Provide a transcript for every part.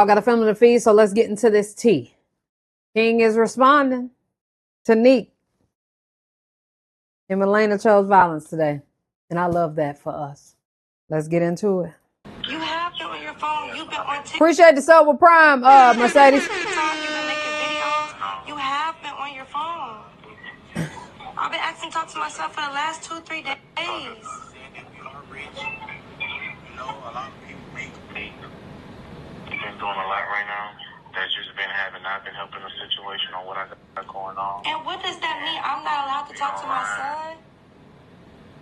I got a film in the feed, so let's get into this tea. King is responding to Nique. Him and Elena chose violence today, and I love that for us. Let's get into it. You have been on your phone. You've been on TikTok. Appreciate the sub with Prime, Mercedes. You've been making videos. You have been on your phone. I've been asking to talk to myself for the last 2-3 days. A lot of people make mistakes. You've been doing a lot right now. That's just been having. I've been helping the situation on what I got going on. And what does that mean? I'm not allowed to talk to my son?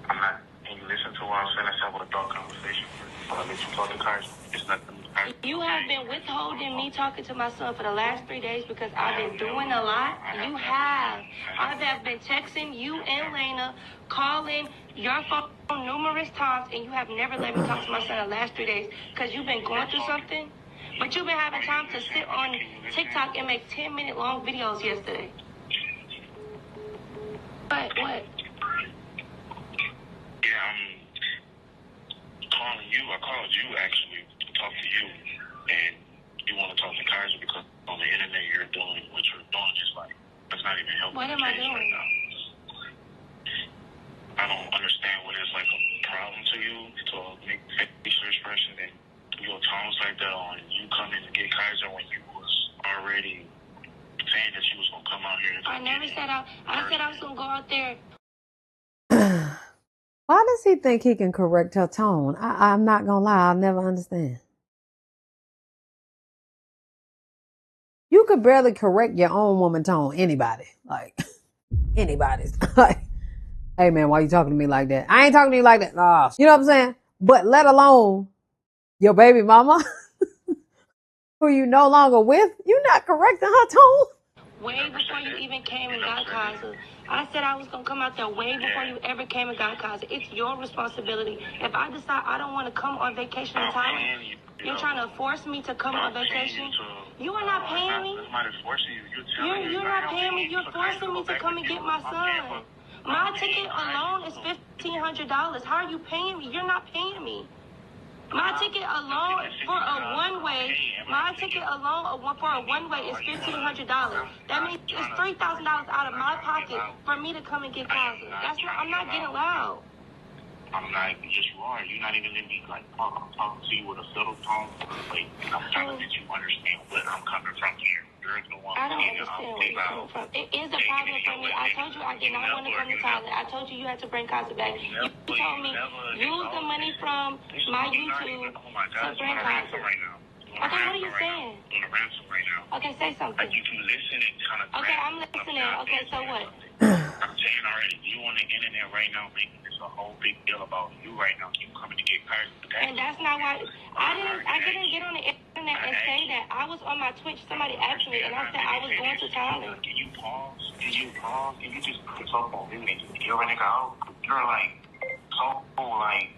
I'm not. Can you listen to what I'm saying? Let's have a adult conversation. I'll let you talk to cars. It's nothing. You have been withholding me talking to my son for the last 3 days because I've been doing a lot. You have. I have been texting you and Lena, calling your phone numerous times, and you have never let me talk to my son the last 3 days because you've been going through something. But you've been having time to sit on TikTok and make 10-minute long videos yesterday. What? Yeah, I'm calling you. I called you actually to talk to you, and you want to talk to Kaiser because on the internet you're doing what you're doing, just like that's not even helping. What am I doing? Right now. I don't understand what is like a problem to you to make facial expressions and your tones like that on you coming to get Kaiser when you was already saying that you was gonna come out here. I never said I said I was gonna go out there. Why does he think he can correct her tone? I'm not gonna lie, I'll never understand. You could barely correct your own woman tone. Anybody. Like, anybody's. Like, hey man, why you talking to me like that? I ain't talking to you like that. Oh, you know what I'm saying? But let alone your baby mama, who you no longer with, you not correcting her tone. Way before you even came and got Kaiser. I said I was going to come out there way before you ever came and got Kaiser. It's your responsibility. If I decide I don't want to come on vacation in Thailand, you're trying to force me to come on vacation? You are not paying me. You're not paying me. You're forcing me to come and get my son. My ticket alone is $1,500. How are you paying me? You're not paying me. My ticket alone for a one-way, is $1,500. That means it's $3,000 out of my pocket for me to come and get Kaiser. I'm not getting loud. I'm not just wrong. You're not even letting me like talk. I'm talking to you with a subtle tone. Like, I'm trying to let you understand where I'm coming from here. You're the one. I don't understand where you're coming from. It is a problem for me. I told you I did not want to come to Thailand. I told you you had to bring Kaiser back. You told me use the money from my YouTube to bring Kaiser. Okay, what are you saying? Okay, say something. Like you can listen and kind of. Okay, I'm listening. Okay, so what? I'm saying already, you on the internet right now making this a whole big deal about you right now. You coming to get Kaiser. And that's not why I didn't get on the internet and say that. I was on my Twitch. Somebody asked me, and I said I was going to Thailand. Can you pause? Can you just put yourself on mute and just hear a nigga out? You're like so like.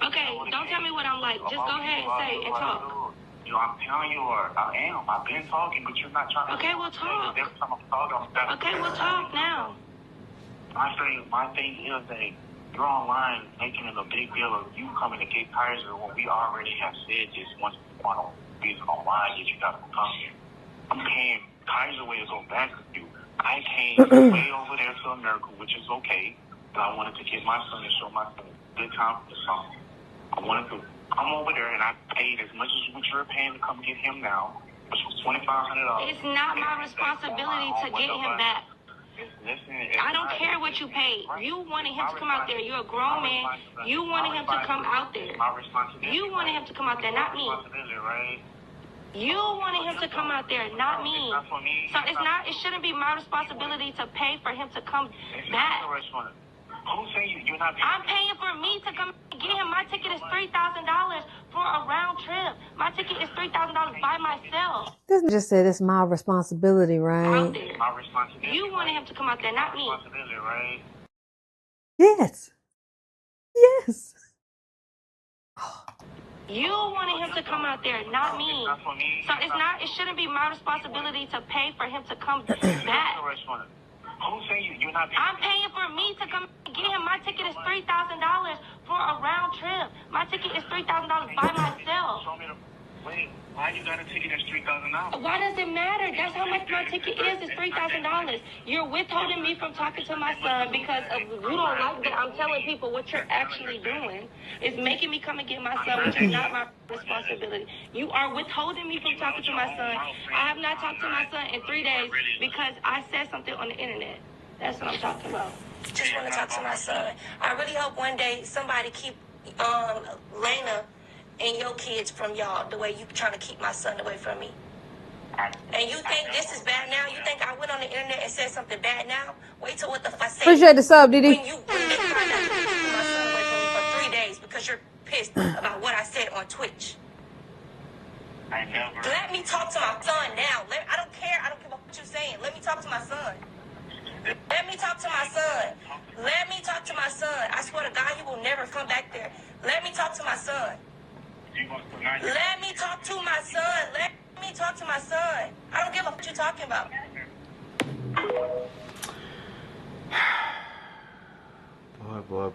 Okay, don't tell me what I'm like. Just go ahead and say and talk. You know, I'm telling you, I am. I've been talking, but you're not trying to. Okay, we'll talk. Every time I'm talking, okay, we'll talk now. My thing is that you're online making it a big deal of you coming to get Kaiser when we already have said this once upon a reason on why you gotta come here. I'm paying Kaiser way to go back with you. I came way over there to America, which is okay, but I wanted to get my son and show my son a good time for the summer. I wanted to come over there and I paid as much as what you're paying to come get him now, which was $2,500. It's not my responsibility to get him back. I don't care what you paid. You wanted him to come out there. You're a grown man. You wanted him to come out there. You wanted him to come out there, not me. You wanted him to come out there, not me. So it shouldn't be my responsibility to pay for him to come back. I'm paying for me to come get him. My ticket is $3,000 for a round trip. My ticket is $3,000 by myself. This just said it's my responsibility, right? Out there. You wanted him to come out there, not me. Yes. Yes. You wanted him to come out there, not me. So it shouldn't be my responsibility to pay for him to come back. I'm paying for me to come get him. My ticket is $3,000 for a round trip. My ticket is $3,000 by myself. Wait, why you got a ticket that's $3,000? Why does it matter? That's how much my ticket is. It's $3,000. You're withholding me from talking to my son because of you don't like that I'm telling people what you're actually doing. It's making me come and get my son, which is not my responsibility. You are withholding me from talking to my son. I have not talked to my son in 3 days because I said something on the internet. That's what I'm talking about. Just want to talk to my son. I really hope one day somebody keep Lena and your kids from y'all the way you trying to keep my son away from me. And you think this is bad now? You think I went on the internet and said something bad now? Wait till what the fuck I say. Appreciate the sub, Didi. When they find out you're keeping my son away from me for 3 days because you're pissed about what I said on Twitch. I never. Let me talk to my son now. I don't care. I don't care what you're saying. Let me talk to my son. Let me talk to my son. Let me talk to my son. I swear to God, he will never come back there. Let me talk to my son. Let me talk to my son. Let me talk to my son. I don't give a what you're talking about. Boy.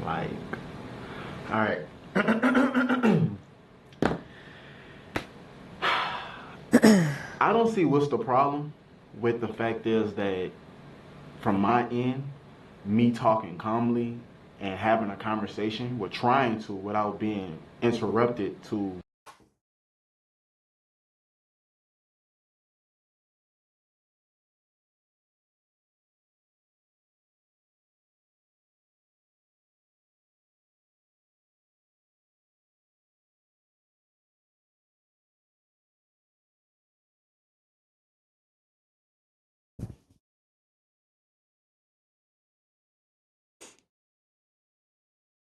Like, all right. I don't see what's the problem with the fact is that from my end, me talking calmly and having a conversation, we're trying to without being interrupted to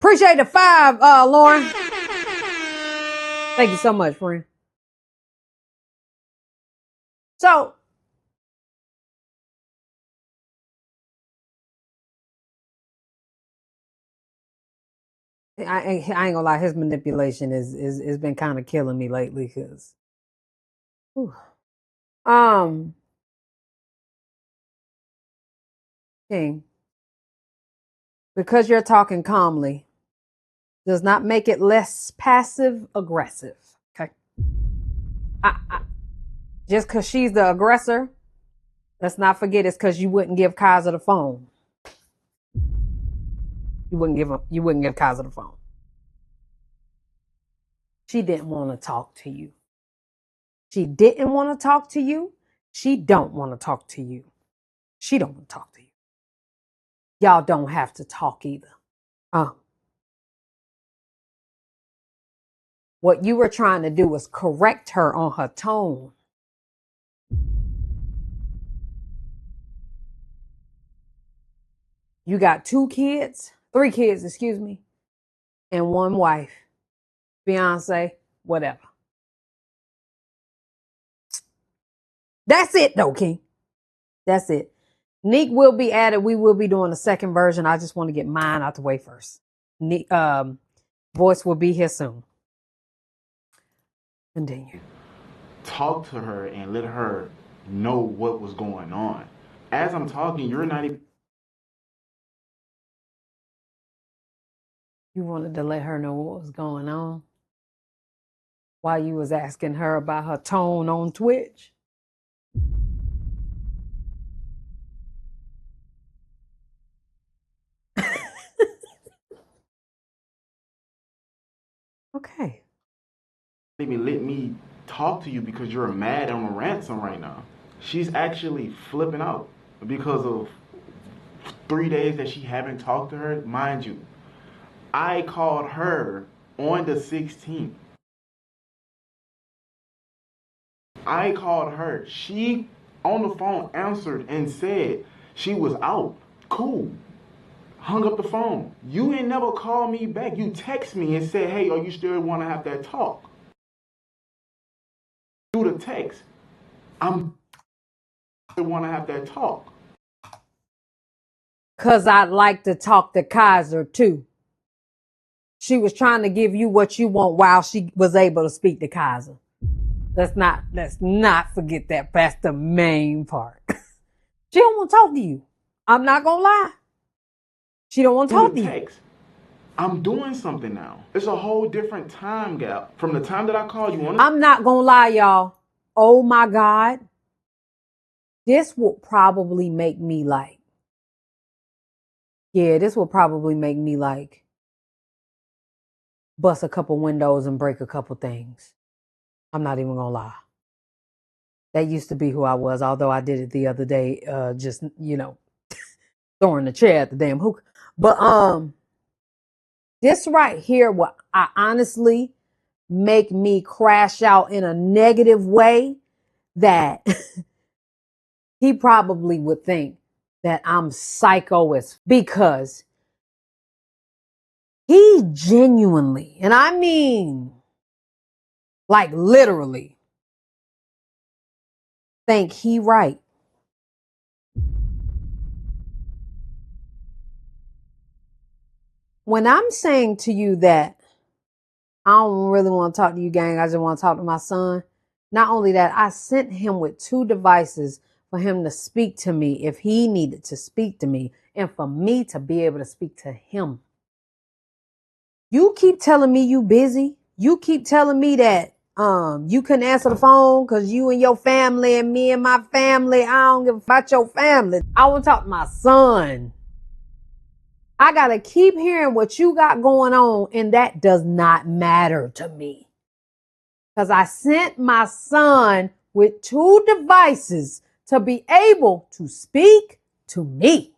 Appreciate the 5, Lauren. Thank you so much, friend. So, I ain't gonna lie, his manipulation is been kind of killing me lately because King, because you're talking calmly does not make it less passive aggressive. Okay. Just because she's the aggressor, let's not forget it's because you wouldn't give Kaiser the phone. You wouldn't give Kaiser the phone. She didn't want to talk to you. She didn't want to talk to you. She don't want to talk to you. She don't want to talk to you. Y'all don't have to talk either. What you were trying to do was correct her on her tone. You got 3 kids, and 1 wife, fiance, whatever. That's it though, King. That's it. Nique will be added. We will be doing a second version. I just want to get mine out the way first. Voice will be here soon. Continue. talk to her and let her know what was going on. As I'm talking, you're not even. You wanted to let her know what was going on while you was asking her about her tone on Twitch. Okay. Even let me talk to you because you're mad on a ransom right now. She's actually flipping out because of 3 days that she haven't talked to her. Mind you, I called her on the 16th. I called her. She on the phone answered and said she was out. Cool. Hung up the phone. You ain't never called me back. You text me and said, hey, are you still want to have that talk? Through the text. I'm still want to have that talk. Because I'd like to talk to Kaiser too. She was trying to give you what you want while she was able to speak to Kaiser. Let's not forget that. That's the main part. She don't want to talk to you. I'm not going to lie. She don't want to talk to you. I'm doing something now. It's a whole different time gap. From the time that I called you on. I'm not gonna lie, y'all. Oh my God. This will probably make me like, this will probably make me like bust a couple windows and break a couple things. I'm not even gonna lie. That used to be who I was, although I did it the other day, just, throwing the chair at the damn hookah. But this right here will I honestly make me crash out in a negative way that he probably would think that I'm psycho because he genuinely, and I mean like literally, think he right. When I'm saying to you that I don't really want to talk to you, gang, I just want to talk to my son. Not only that, I sent him with 2 devices for him to speak to me if he needed to speak to me and for me to be able to speak to him. You keep telling me you busy. You keep telling me that you couldn't answer the phone because you and your family and me and my family. I don't give a fuck about your family. I want to talk to my son. I got to keep hearing what you got going on, and that does not matter to me. Because I sent my son with 2 devices to be able to speak to me.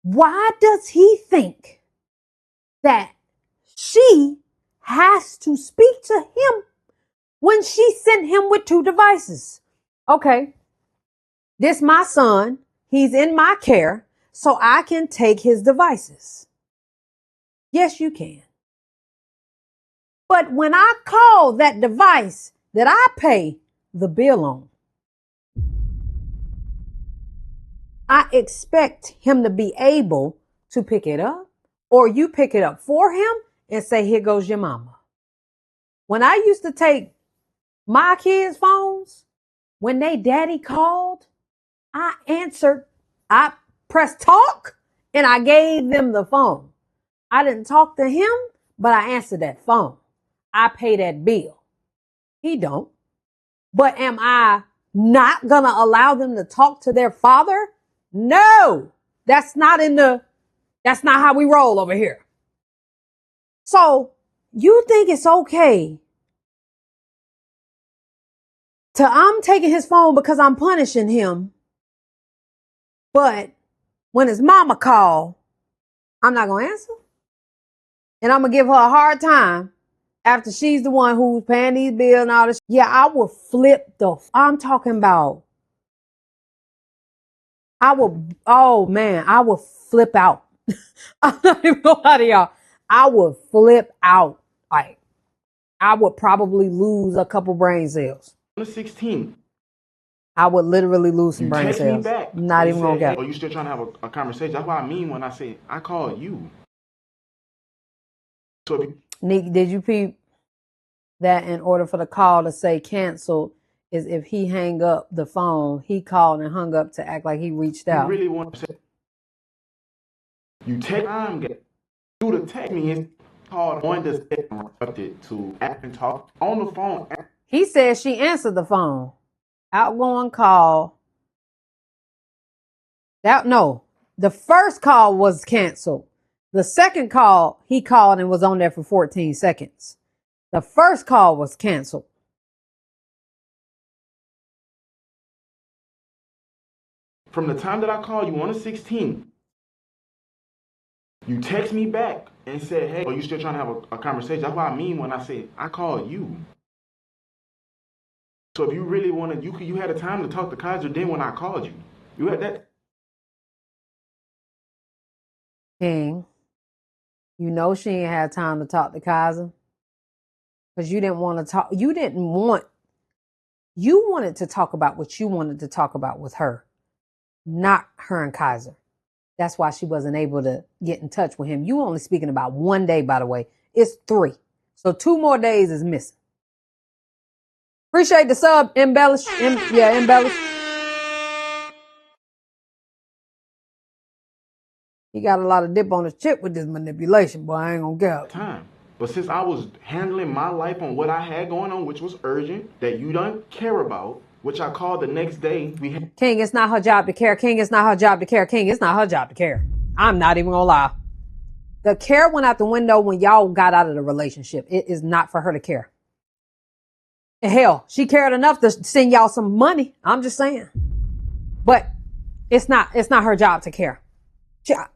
Why does he think that she has to speak to him when she sent him with 2 devices? Okay, this my son. He's in my care, so I can take his devices. Yes, you can. But when I call that device that I pay the bill on, I expect him to be able to pick it up, or you pick it up for him and say, here goes your mama. When I used to take my kids' phones, when they daddy called, I answered, I pressed talk and I gave them the phone. I didn't talk to him, but I answered that phone. I pay that bill. He don't. But am I not going to allow them to talk to their father? No, that's not how we roll over here. So you think it's okay I'm taking his phone because I'm punishing him. But when his mama call, I'm not going to answer. And I'm going to give her a hard time after she's the one who's paying these bills and all this. Yeah, I will flip I'm talking about, I will flip out. I'm not even going to lie to y'all. I would flip out. Like, I would probably lose a couple brain cells. On the 16th. I would literally lose some brain text cells. Me back. Not even gonna get. Hey, are you still trying to have a conversation? That's what I mean when I say I called you. So Nique, did you peep that in order for the call to say canceled is if he hang up the phone, he called and hung up to act like he reached out. You really want to say you text time do the text me and called on the interrupted to act and talk on the phone. He said she answered the phone. Outgoing call. The first call was canceled. The second call, he called and was on there for 14 seconds. The first call was canceled. From the time that I called you on the 16th, you text me back and said, hey, are you still trying to have a conversation? That's what I mean when I say I called you. So if you really wanted, you had a time to talk to Kaiser then when I called you. You had that. King, you know she ain't had time to talk to Kaiser. Because you didn't want to talk. You wanted to talk about what you wanted to talk about with her, not her and Kaiser. That's why she wasn't able to get in touch with him. You only speaking about 1 day, by the way. It's 3. So 2 more days is missing. Appreciate the sub, embellish. Embellish. He got a lot of dip on his chip with this manipulation, boy. I ain't gonna care. time. But since I was handling my life on what I had going on, which was urgent, that you don't care about, which I called the next day. King, it's not her job to care. King, it's not her job to care. King, it's not her job to care. I'm not even gonna lie. The care went out the window when y'all got out of the relationship. It is not for her to care. And hell, she cared enough to send y'all some money. I'm just saying. But it's not her job to care.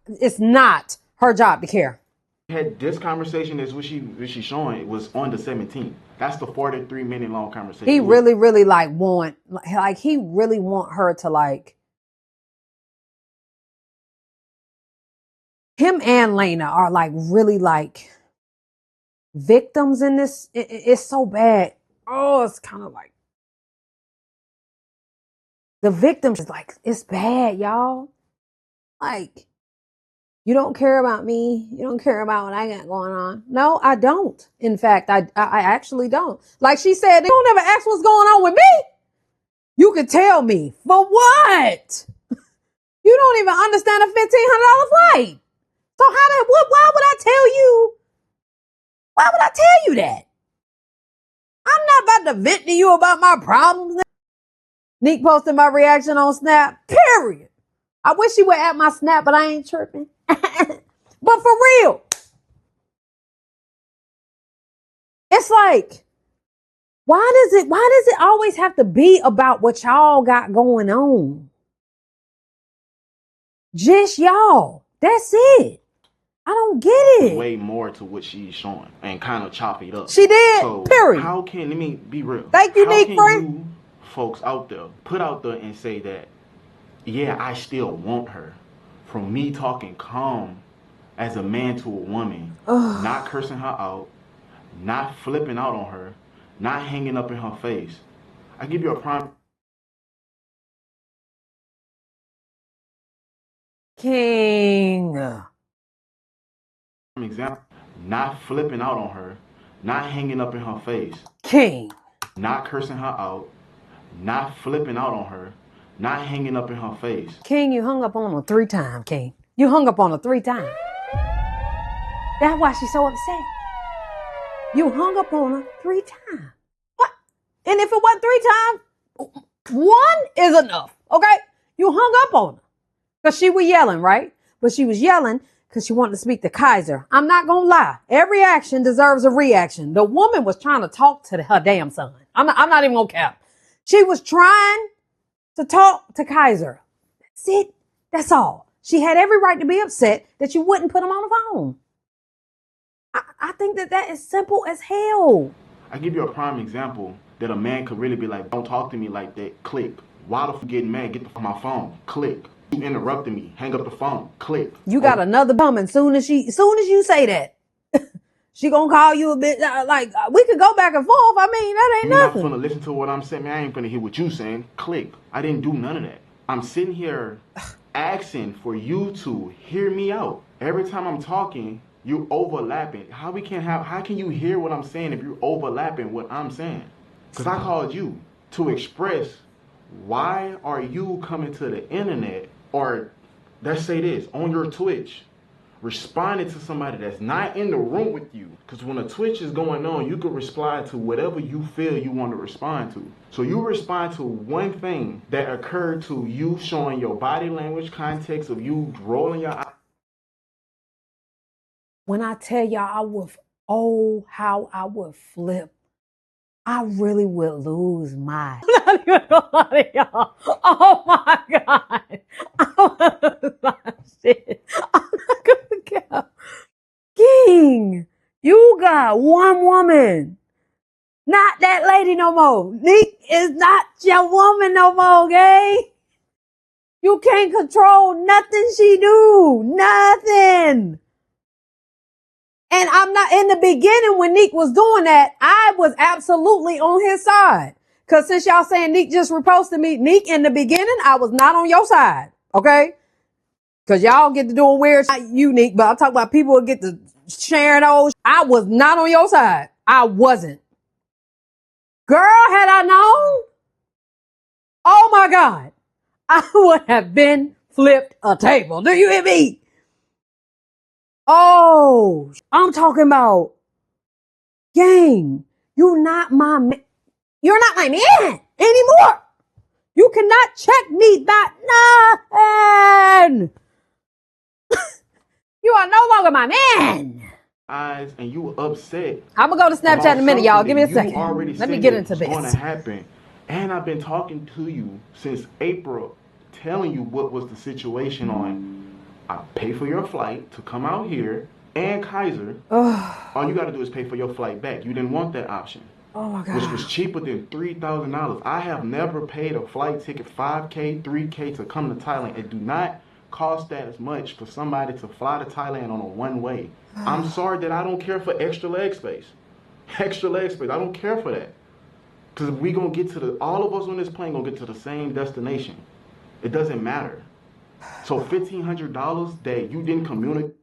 It's not her job to care. Had this conversation is what she's showing. It was on the 17th. That's the 43-minute long conversation. He really want her to like. Him and Lena are like really like victims in this. It's so bad. Oh, it's kind of like the victims is like, it's bad, y'all. Like, you don't care about me. You don't care about what I got going on. No, I don't. In fact, I actually don't. Like she said, they don't ever ask what's going on with me. You could tell me. For what? You don't even understand a $1,500 flight. So why would I tell you? Why would I tell you that? I'm not about to vent to you about my problems. Nique posted my reaction on Snap, period. I wish you were at my Snap, but I ain't tripping. But for real, it's like, why does it always have to be about what y'all got going on? Just y'all. That's it. I don't get it. Way more to what she's showing and kind of chop it up. She did. So period. How can, let me be real. Thank you, Nique, friend. You folks out there put out there and say that, yeah, I still want her. From me talking calm as a man to a woman, not cursing her out, not flipping out on her, not hanging up in her face. I give you a prime King. example. Not flipping out on her, not hanging up in her face. King. Not cursing her out, not flipping out on her, not hanging up in her face. King, you hung up on her 3 times, King. You hung up on her 3 times. That's why she's so upset. You hung up on her 3 times. What? And if it wasn't 3 times, 1 is enough, okay? You hung up on her. Because she was yelling, right? But she was yelling because she wanted to speak to Kaiser. I'm not going to lie. Every action deserves a reaction. The woman was trying to talk to her damn son. I'm not even going to cap. She was trying to talk to Kaiser. That's it. That's all. She had every right to be upset that you wouldn't put him on the phone. I think that is simple as hell. I give you a prime example that a man could really be like, don't talk to me like that. Click. Why the f getting mad? Get the my phone. Click. You interrupted me. Hang up the phone. Click. You got another coming soon as you say that. She gonna call you a bit we could go back and forth. I mean, that ain't nothing. You're not finna listen to what I'm saying. Man, I ain't finna hear what you saying. Click. I didn't do none of that. I'm sitting here asking for you to hear me out. Every time I'm talking, you're overlapping. How can you hear what I'm saying if you're overlapping what I'm saying? Because I called you to express why are you coming to the internet, or let's say this, on your Twitch, responding to somebody that's not in the room with you. Because when a Twitch is going on, you can respond to whatever you feel you want to respond to. So you respond to one thing that occurred to you, showing your body language, context of you rolling your eyes. When I tell y'all how I would flip. I really would lose my. I'm not even gonna lie to y'all. Oh my God. I'm gonna lose my shit. I'm not gonna care. King, you got one woman. Not that lady no more. Nique is not your woman no more, okay? You can't control nothing she do. Nothing. And I'm not, in the beginning when Nique was doing that, I was absolutely on his side. Cause since y'all saying Nique just reposted me, Nique, in the beginning, I was not on your side. Okay? Cause y'all get to doing weird shit, not you, Nique, but I'm talking about people who get to sharing those. I was not on your side. I wasn't. Girl, had I known, oh my God, I would have been flipped a table. Do you hear me? Oh, I'm talking about, gang, you're not my man. You're not my man anymore. You cannot check me that nothing. You are no longer my man. Eyes and you upset. I'm gonna go to Snapchat in a minute, y'all. Give me a second. You already Let me said get it into was going to this. happen, and I've been talking to you since April, telling you what was the situation on. I pay for your flight to come out here and Kaiser. All you got to do is pay for your flight back. You didn't want that option. Oh my God. Which was cheaper than $3,000. I have never paid a flight ticket $5K, $3K to come to Thailand. It do not cost that as much for somebody to fly to Thailand on a one-way. I'm sorry that I don't care for extra leg space. Extra leg space. I don't care for that. Because we gonna get to all of us on this plane gonna get to the same destination. It doesn't matter. So $1,500 that you didn't communicate.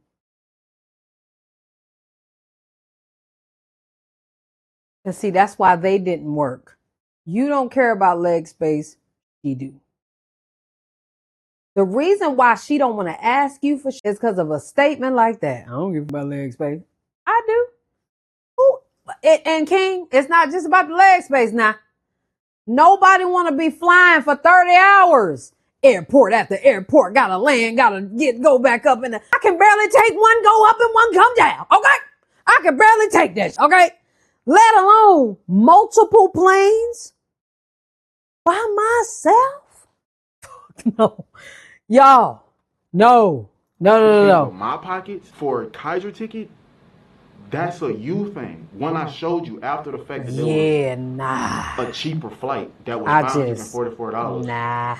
And see, that's why they didn't work. You don't care about leg space. She do. The reason why she don't want to ask you for shit is because of a statement like that. I don't give about leg space. I do. Ooh. And King, it's not just about the leg space now. Nobody want to be flying for 30 hours. Airport after airport, gotta land, gotta go back up. I can barely take one go up and one come down, okay? I can barely take that, okay? Let alone multiple planes by myself? No. Y'all, no. For my pockets for a Kaiser ticket, that's a you thing. When I showed you after the fact that there was a cheaper flight that was $544. Nah.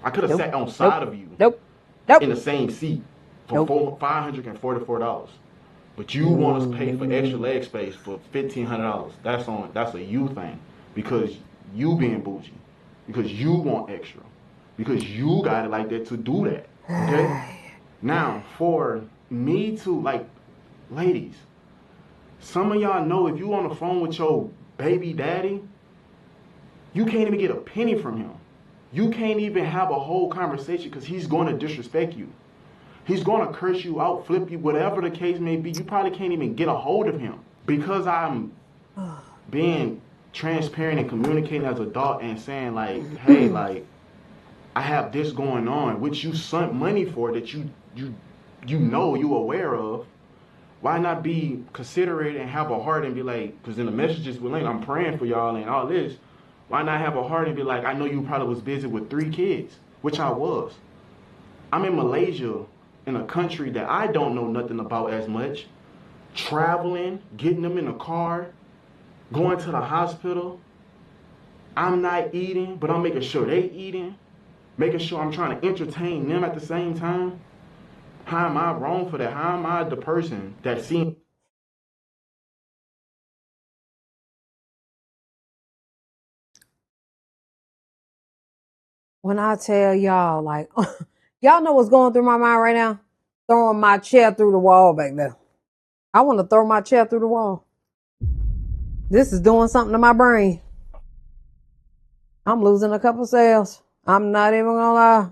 I could have sat on side of you. In the same seat for $544. But you want us to pay for extra leg space for $1,500. That's a you thing. Because you being bougie. Because you want extra. Because you got it like that to do that. Okay? Now, for me to, like, ladies, some of y'all know if you on the phone with your baby daddy, you can't even get a penny from him. You can't even have a whole conversation because he's going to disrespect you. He's going to curse you out, flip you, whatever the case may be. You probably can't even get a hold of him. Because I'm being transparent and communicating as an adult and saying, like, hey, like, I have this going on, which you sent money for that you aware of. Why not be considerate and have a heart and be like, because in the messages with Lane, I'm praying for y'all and all this. Why not have a heart and be like, I know you probably was busy with 3 kids, which I was. I'm in Malaysia, in a country that I don't know nothing about as much, traveling, getting them in a car, going to the hospital. I'm not eating, but I'm making sure they eating, making sure I'm trying to entertain them at the same time. How am I wrong for that? How am I the person that seems... When I tell y'all, like, y'all know what's going through my mind right now? Throwing my chair through the wall back there. I want to throw my chair through the wall. This is doing something to my brain. I'm losing a couple cells. I'm not even gonna lie.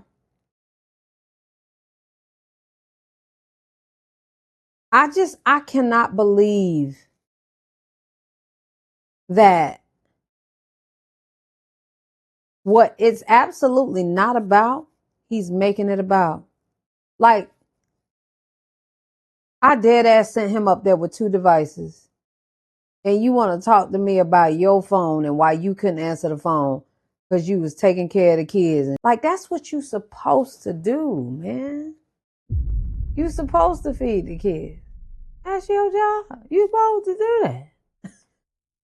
I cannot believe that what it's absolutely not about, he's making it about. Like, I dead ass sent him up there with 2 devices. And you want to talk to me about your phone and why you couldn't answer the phone because you was taking care of the kids. And, like, that's what you supposed to do, man. You supposed to feed the kids. That's your job. You supposed to do that.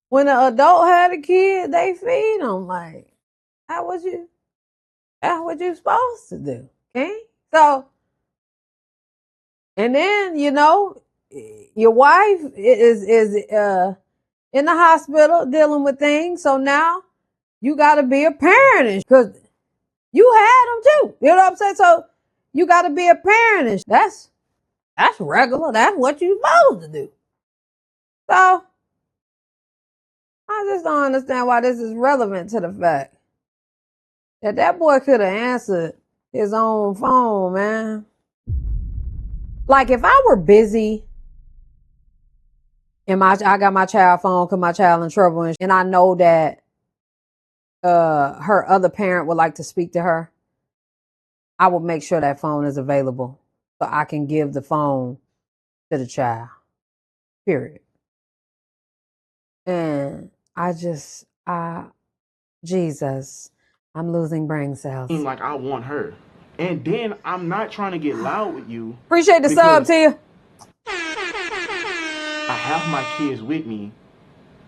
When an adult had a kid, they feed them. Like, that's what you supposed to do. Okay? So, and then, you know, your wife is in the hospital dealing with things. So now you got to be a parent because you had them too. You know what I'm saying? So you got to be a parent. That's regular. That's what you supposed to do. So I just don't understand why this is relevant to the fact that boy could have answered his own phone, man. Like if I were busy and I got my child phone because my child in trouble and I know that her other parent would like to speak to her, I would make sure that phone is available so I can give the phone to the child. Period. And Jesus, I'm losing brain cells. Like I want her. And then I'm not trying to get loud with you. Appreciate the sub, Tia. I have my kids with me,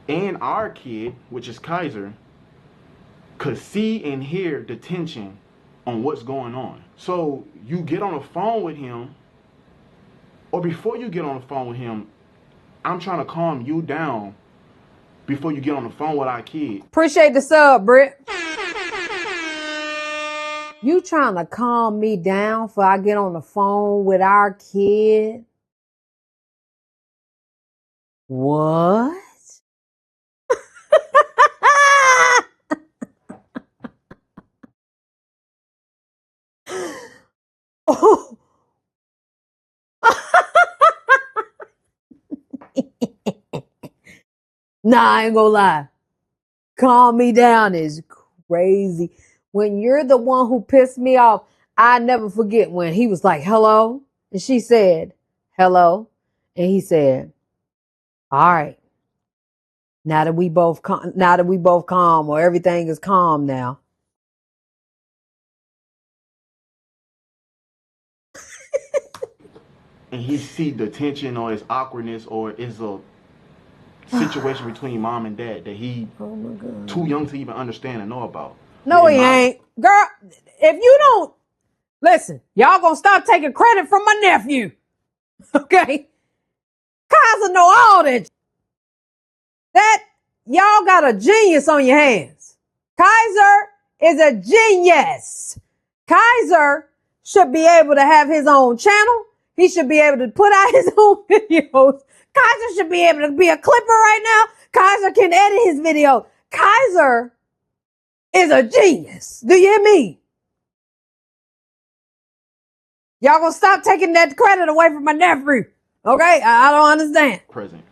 and our kid, which is Kaiser, could see and hear the tension on what's going on. So you get on the phone with him, or before you get on the phone with him, I'm trying to calm you down before you get on the phone with our kid. Appreciate the sub, Britt. You trying to calm me down before I get on the phone with our kid? What? Oh. Nah, I ain't gonna lie. Calm me down is crazy. When you're the one who pissed me off, I never forget when he was like, hello. And she said, hello. And he said, all right. Now that we both calm, or everything is calm now. And he see the tension or his awkwardness or it's a situation between mom and dad that he too young to even understand and know about. No, he ain't. Girl, if you don't listen, y'all gonna stop taking credit from my nephew. Okay? Kaiser know all that. That y'all got a genius on your hands. Kaiser is a genius. Kaiser should be able to have his own channel. He should be able to put out his own videos. Kaiser should be able to be a clipper right now. Kaiser can edit his video. Kaiser is a genius. Do you hear me? Y'all gonna stop taking that credit away from my nephew. Okay? I don't understand. Present.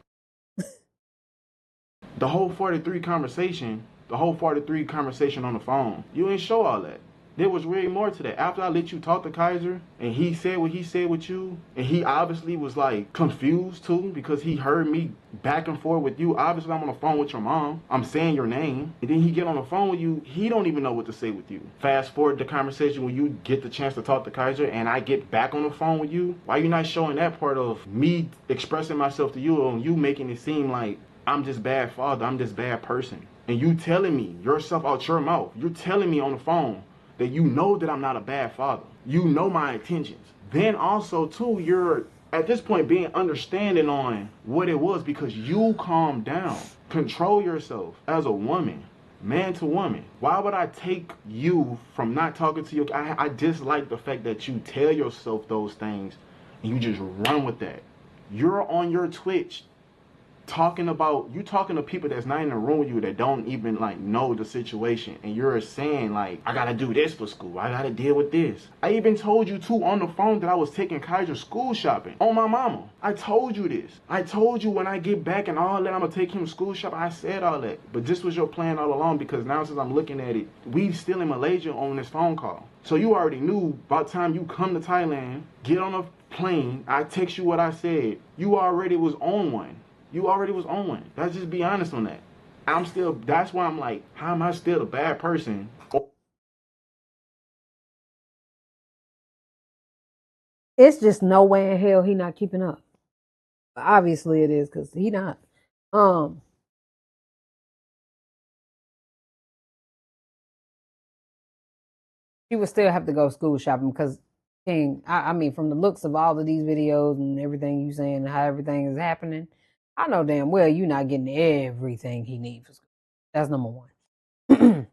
The whole 43 conversation on the phone, you ain't show all that. There was really more to that. After I let you talk to Kaiser, and he said what he said with you, and he obviously was like confused too, because he heard me back and forth with you. Obviously, I'm on the phone with your mom. I'm saying your name. And then he get on the phone with you, he don't even know what to say with you. Fast forward the conversation when you get the chance to talk to Kaiser, and I get back on the phone with you. Why you not showing that part of me expressing myself to you, and you making it seem like I'm just bad father, I'm just bad person. And you telling me yourself out your mouth, you're telling me on the phone that you know that I'm not a bad father. You know my intentions. Then also too, you're at this point being understanding on what it was because you calmed down. Control yourself as a woman, man to woman. Why would I take you from not talking to you? I dislike the fact that you tell yourself those things and you just run with that. You're on your Twitch talking to people that's not in the room with you that don't even like know the situation, and you're saying like, I gotta do this for school, I gotta deal with this. I even told you too on the phone that I was taking Kaiser school shopping on my mama. I told you this. I told you when I get back and all that I'm gonna take him school shopping. I said all that, but this was your plan all along, because now since I'm looking at it, we still in Malaysia on this phone call. So you already knew by the time you come to Thailand, get on a plane, I text you what I said, you already was on one. Let's just be honest on that. That's why I'm like, how am I still a bad person? It's just no way in hell he not keeping up. Obviously it is, because he not. She would still have to go school shopping because King, I mean, from the looks of all of these videos and everything you saying and how everything is happening, I know damn well you're not getting everything he needs for school. That's number one.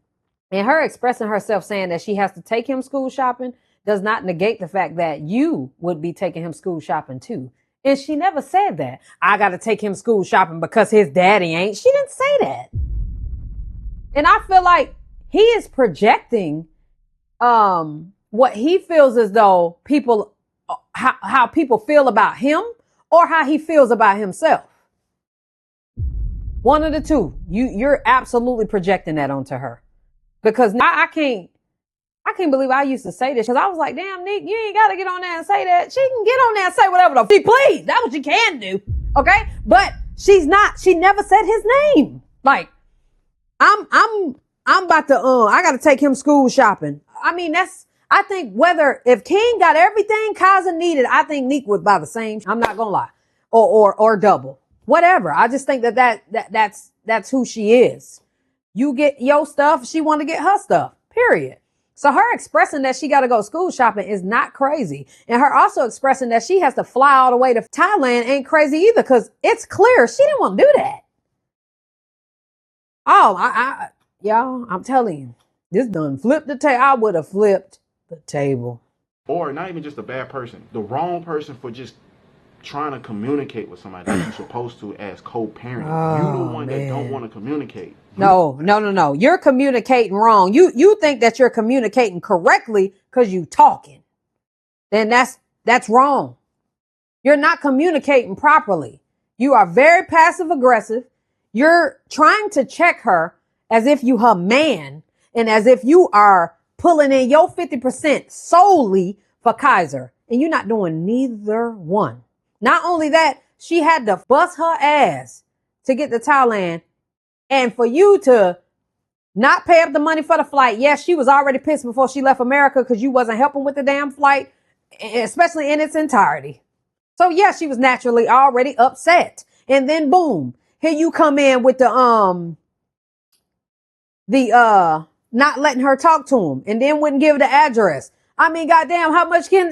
And her expressing herself saying that she has to take him school shopping does not negate the fact that you would be taking him school shopping too. And she never said that. I got to take him school shopping because his daddy ain't. She didn't say that. And I feel like he is projecting what he feels as though people how people feel about him or how he feels about himself. One of the two. You're absolutely projecting that onto her. Because now I can't believe I used to say this, because I was like, damn, Nick, you ain't got to get on there and say that. She can get on there and say whatever the she please. That's what she can do. Okay? But she never said his name. Like, I'm about to, I got to take him school shopping. I mean, I think if King got everything Kaiser needed, I think Nique would buy the same. I'm not going to lie. Or double. Whatever. I just think that's who she is. You get your stuff, she want to get her stuff. Period. So her expressing that she got to go school shopping is not crazy. And her also expressing that she has to fly all the way to Thailand ain't crazy either, because it's clear she didn't want to do that. Oh, y'all, I'm telling you, this done flipped the table. I would have flipped the table. Or not even just a bad person, the wrong person for just trying to communicate with somebody that you're supposed to as co-parent. You the one that don't want to communicate. No. You're communicating wrong. You think that you're communicating correctly because you talking. Then that's wrong. You're not communicating properly. You are very passive aggressive. You're trying to check her as if you her man and as if you are pulling in your 50% solely for Kaiser, and you're not doing neither one. Not only that, she had to bust her ass to get to Thailand, and for you to not pay up the money for the flight. Yes, she was already pissed before she left America because you wasn't helping with the damn flight, especially in its entirety. So yeah, she was naturally already upset. And then boom, here you come in with the not letting her talk to him, and then wouldn't give her the address. I mean, goddamn, how much can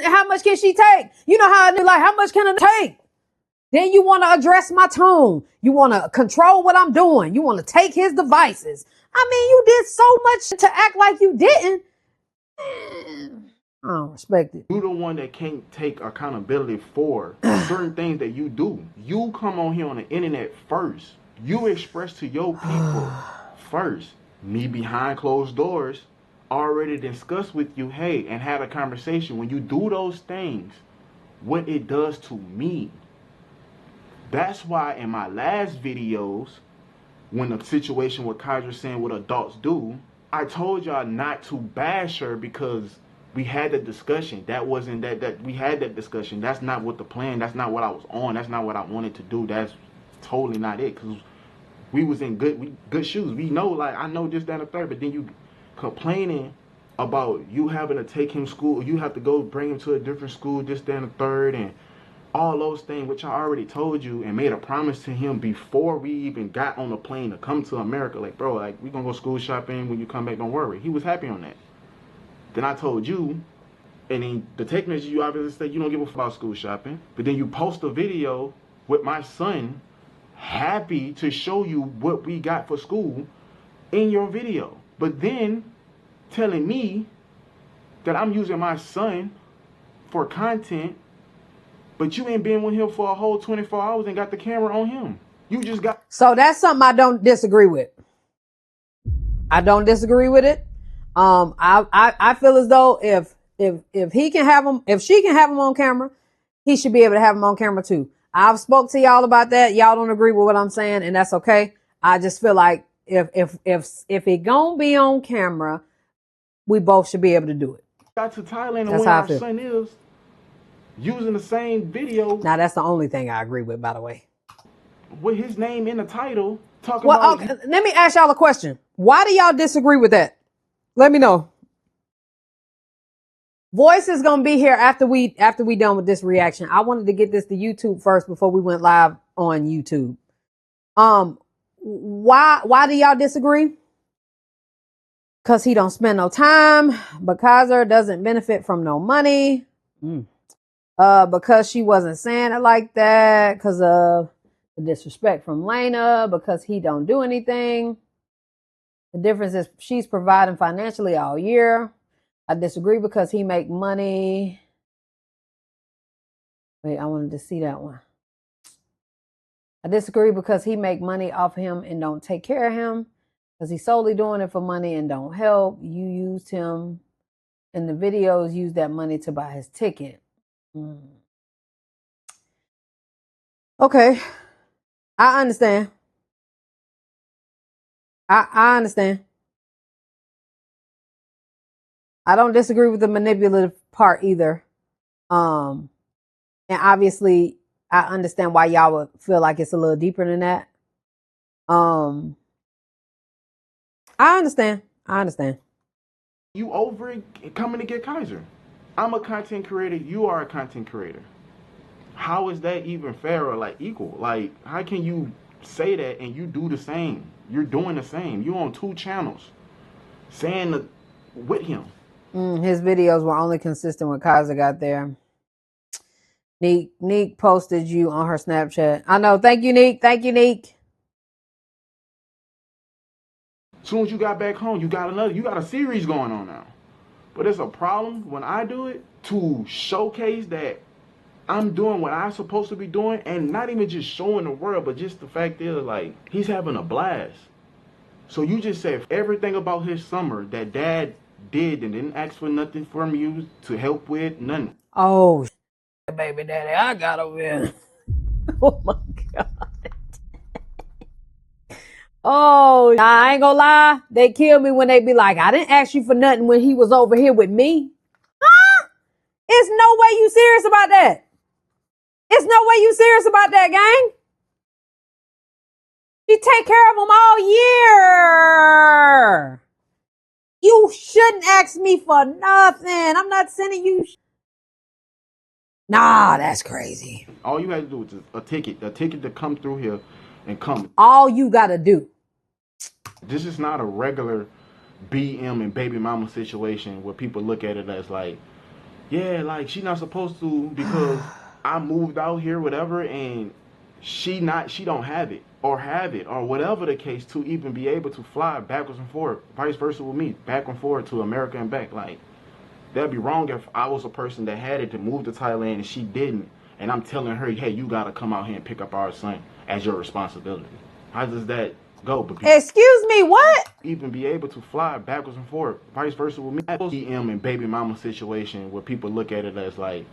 she take? You know how I do, like, how much can I take? Then you want to address my tone. You want to control what I'm doing. You want to take his devices. I mean, you did so much to act like you didn't. I don't respect it. You're the one that can't take accountability for certain things that you do. You come on here on the internet first. You express to your people first. Me behind closed doors already discussed with you, hey, and had a conversation. When you do those things, what it does to me. That's why in my last videos, when the situation with Kaiser saying what adults do, I told y'all not to bash her because we had that discussion. That wasn't that we had that discussion. That's not what the plan. That's not what I was on. That's not what I wanted to do. That's totally not it. Because we was in good shoes. We know, like, I know this, that, and the third. But then you complaining about you having to take him school. You have to go bring him to a different school, this, that, and the third. And all those things, which I already told you and made a promise to him before we even got on the plane to come to America. Like, bro, like, we gonna go school shopping. When you come back, don't worry. He was happy on that. Then I told you, and then the text message, you obviously said you don't give a fuck about school shopping. But then you post a video with my son happy to show you what we got for school in your video. But then telling me that I'm using my son for content, but you ain't been with him for a whole 24 hours and got the camera on him. You just got... So that's something I don't disagree with. I don't disagree with it. I feel as though if he can have him, if she can have him on camera, he should be able to have him on camera too. I've spoke to y'all about that. Y'all don't agree with what I'm saying, and that's okay. I just feel like if it gonna be on camera, we both should be able to do it. Got to Thailand and where our son is using the same video. Now that's the only thing I agree with, by the way. With his name in the title, talking about... Okay, let me ask y'all a question. Why do y'all disagree with that? Let me know. Voice is gonna be here after we done with this reaction. I wanted to get this to YouTube first before we went live on YouTube. Why do y'all disagree? Because he don't spend no time. Because her doesn't benefit from no money. Because she wasn't saying it like that. Because of the disrespect from Lena. Because he don't do anything. The difference is she's providing financially all year. I disagree because he make money. Wait, I wanted to see that one. I disagree because he make money off him and don't take care of him. Because he's solely doing it for money and don't help. You used him in the videos, used that money to buy his ticket. Mm. Okay. I understand. I understand. I don't disagree with the manipulative part either. And obviously I understand why y'all would feel like it's a little deeper than that. Um, I understand. I understand. You over it coming to get Kaiser. I'm a content creator. You are a content creator. How is that even fair or like equal? Like, how can you say that and you do the same? You're doing the same. You're on 2 channels saying that with him. His videos were only consistent when Kaiser got there. Nique posted you on her Snapchat. I know. Thank you, Nique. Thank you, Nique. As soon as you got back home, you got a series going on now. But it's a problem when I do it to showcase that I'm doing what I'm supposed to be doing, and not even just showing the world, but just the fact is, like, he's having a blast. So you just said everything about his summer that dad did and didn't ask for nothing from you to help with, none. Oh, baby daddy, I gotta win. Oh my god. Oh, nah, I ain't gonna lie. They kill me when they be like, I didn't ask you for nothing when he was over here with me. Huh? It's no way you serious about that. It's no way you serious about that, gang. You take care of them all year. You shouldn't ask me for nothing. I'm not sending you. Nah, that's crazy. All you had to do was a ticket to come through here and come. All you gotta do. This is not a regular BM and baby mama situation where people look at it as like, yeah, like she not supposed to because I moved out here, whatever, and she don't have it or whatever the case to even be able to fly backwards and forward, vice versa with me, back and forward to America and back. Like, that'd be wrong if I was a person that had it to move to Thailand and she didn't, and I'm telling her, hey, you gotta come out here and pick up our son as your responsibility. How does that go? Excuse me, what? Even be able to fly backwards and forward, vice versa with me. BM and baby mama situation where people look at it as like,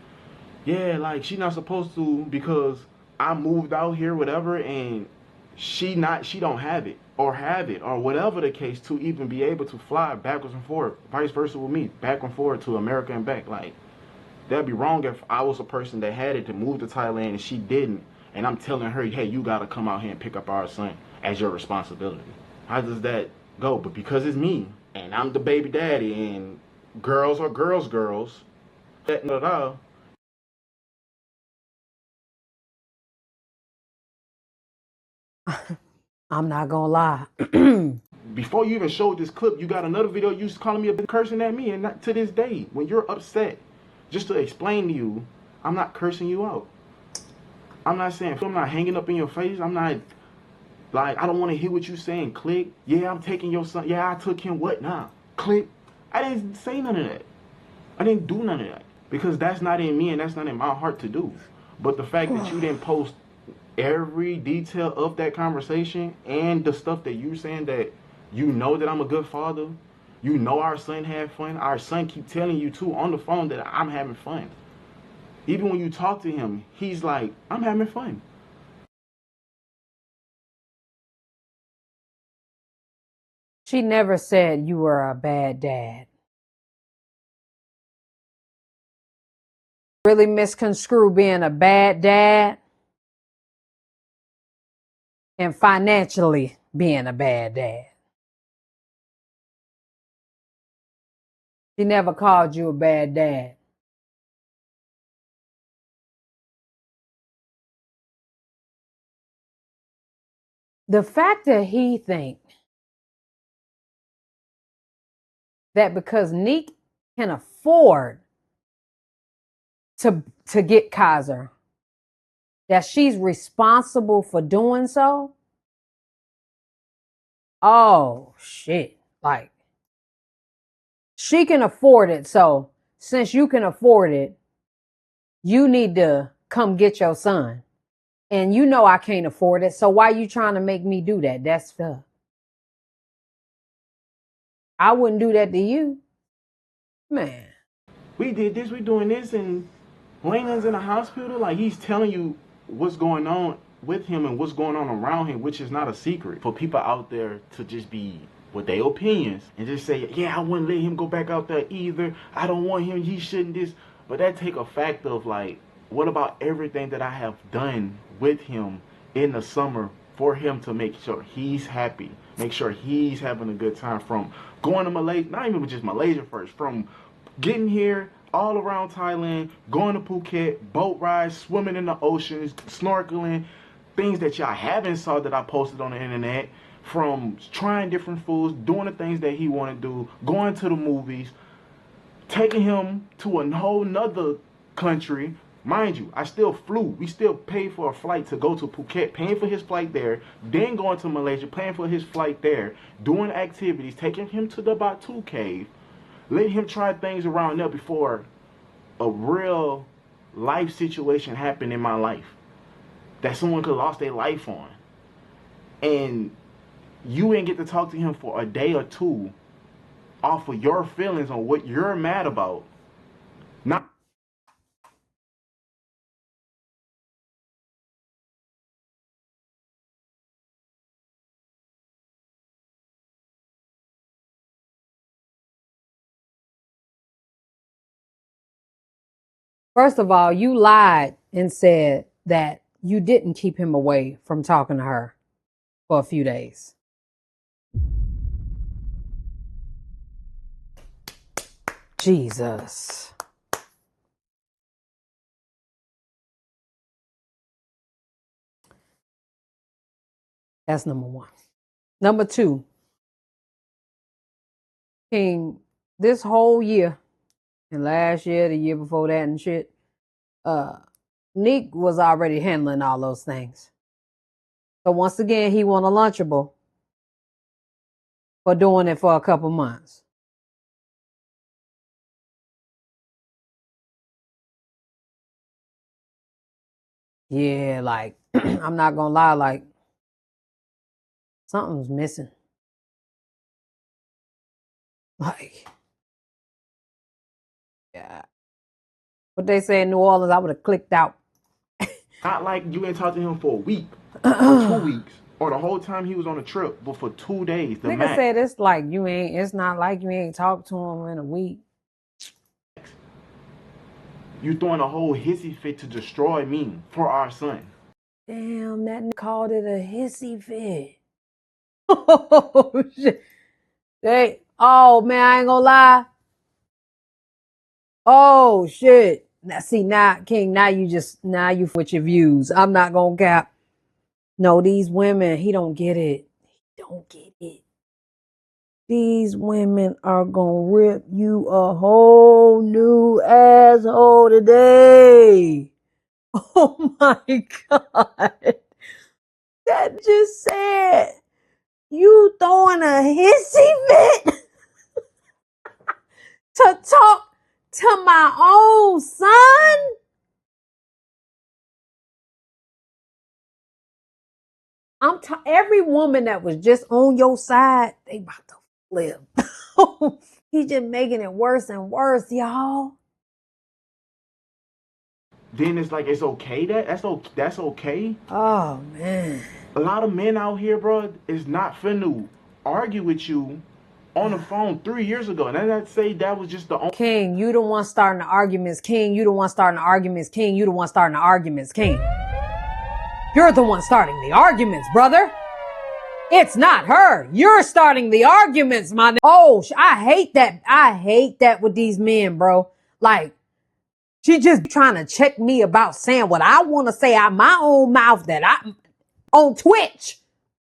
yeah, like she not supposed to because I moved out here, whatever, and she don't have it or whatever the case to even be able to fly backwards and forward, vice versa with me, back and forward to America and back. Like, that'd be wrong if I was a person that had it to move to Thailand and she didn't, and I'm telling her, hey, you gotta come out here and pick up our son as your responsibility. How does that go? But because it's me and I'm the baby daddy and girls are girls, that I'm not gonna lie. before you even showed this clip, you got another video you calling me a bitch, cursing at me, and not to this day, when you're upset, just to explain to you, I'm not cursing you out. I'm not saying, I'm not hanging up in your face. I'm not, like, I don't want to hear what you saying. Click. Yeah, I'm taking your son. Yeah, I took him. What now? Click. I didn't say none of that. I didn't do none of that. Because that's not in me and that's not in my heart to do. But the fact that you didn't post every detail of that conversation and the stuff that you're saying, that you know that I'm a good father, you know our son had fun, our son keep telling you too on the phone that I'm having fun. Even when you talk to him, he's like, I'm having fun. She never said you were a bad dad. Really misconstrue being a bad dad and financially being a bad dad. She never called you a bad dad. The fact that he thinks that because Nique can afford to get Kaiser, that she's responsible for doing so. Oh shit. Like, she can afford it. So since you can afford it, you need to come get your son. And you know I can't afford it. So why you trying to make me do that? That's fair. I wouldn't do that to you. Man. We did this, we doing this, and Laylan's in the hospital. Like, he's telling you what's going on with him and what's going on around him, which is not a secret. For people out there to just be with their opinions and just say, yeah, I wouldn't let him go back out there either. I don't want him. He shouldn't this. But that take a fact of, like, what about everything that I have done with him in the summer for him to make sure he's happy, make sure he's having a good time, from going to Malaysia, not even just Malaysia first, from getting here, all around Thailand, going to Phuket, boat rides, swimming in the oceans, snorkeling, things that y'all haven't saw that I posted on the internet, from trying different foods, doing the things that he want to do, going to the movies, taking him to a whole nother country. Mind you, I still flew. We still paid for a flight to go to Phuket, paying for his flight there, then going to Malaysia, paying for his flight there, doing activities, taking him to the Batu cave, letting him try things around there before a real life situation happened in my life that someone could have lost their life on. And you didn't get to talk to him for a day or two off of your feelings on what you're mad about. Not First of all, you lied and said that you didn't keep him away from talking to her for a few days. Jesus. That's number one. Number two, King, this whole year, and last year, the year before that and shit, Nique was already handling all those things. So once again, he won a Lunchable for doing it for a couple months. Yeah, like, I'm not gonna lie, like, something's missing. Like, yeah. What they say in New Orleans, I would have clicked out. not like you ain't talked to him for a week or 2 weeks or the whole time he was on the trip, but for 2 days. The Nigga max. said it's like you ain't. It's not like you ain't talked to him in a week. You throwing a whole hissy fit to destroy me for our son. Damn, that nigga called it a hissy fit. Oh shit! Oh man, I ain't gonna lie. Oh shit! Now see, now King, now you with your views. I'm not gonna cap. No, these women, he don't get it. He don't get it. These women are gonna rip you a whole new asshole today. Oh my God. That just said you throwing a hissy fit to talk to my own son? Every woman that was just on your side, they about to flip. He's just making it worse and worse, y'all. Then it's like it's okay that's okay. Oh man. A lot of men out here, bro, is not finna argue with you on the phone 3 years ago. And I'd say that was just the only. King, you the one starting the arguments. King, you the one starting the arguments. King, you the one starting the arguments. King, you're the one starting the arguments, brother. It's not her. You're starting the arguments, my nigga. Oh, I hate that. I hate that with these men, bro. Like, she just trying to check me about saying what I want to say out my own mouth that I on Twitch.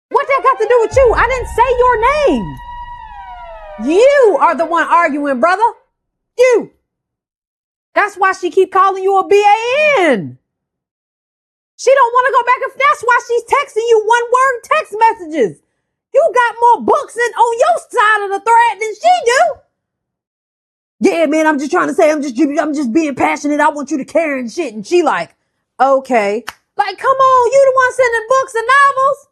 What that got to do with you? I didn't say your name. You are the one arguing, brother. You. That's why she keep calling you a BAN. She don't want to go back. If that's why she's texting you one-word text messages. You got more books on your side of the thread than she do. Yeah, man, I'm just trying to say, I'm just being passionate. I want you to care and shit. And she like, okay. Like, come on, you the one sending books and novels,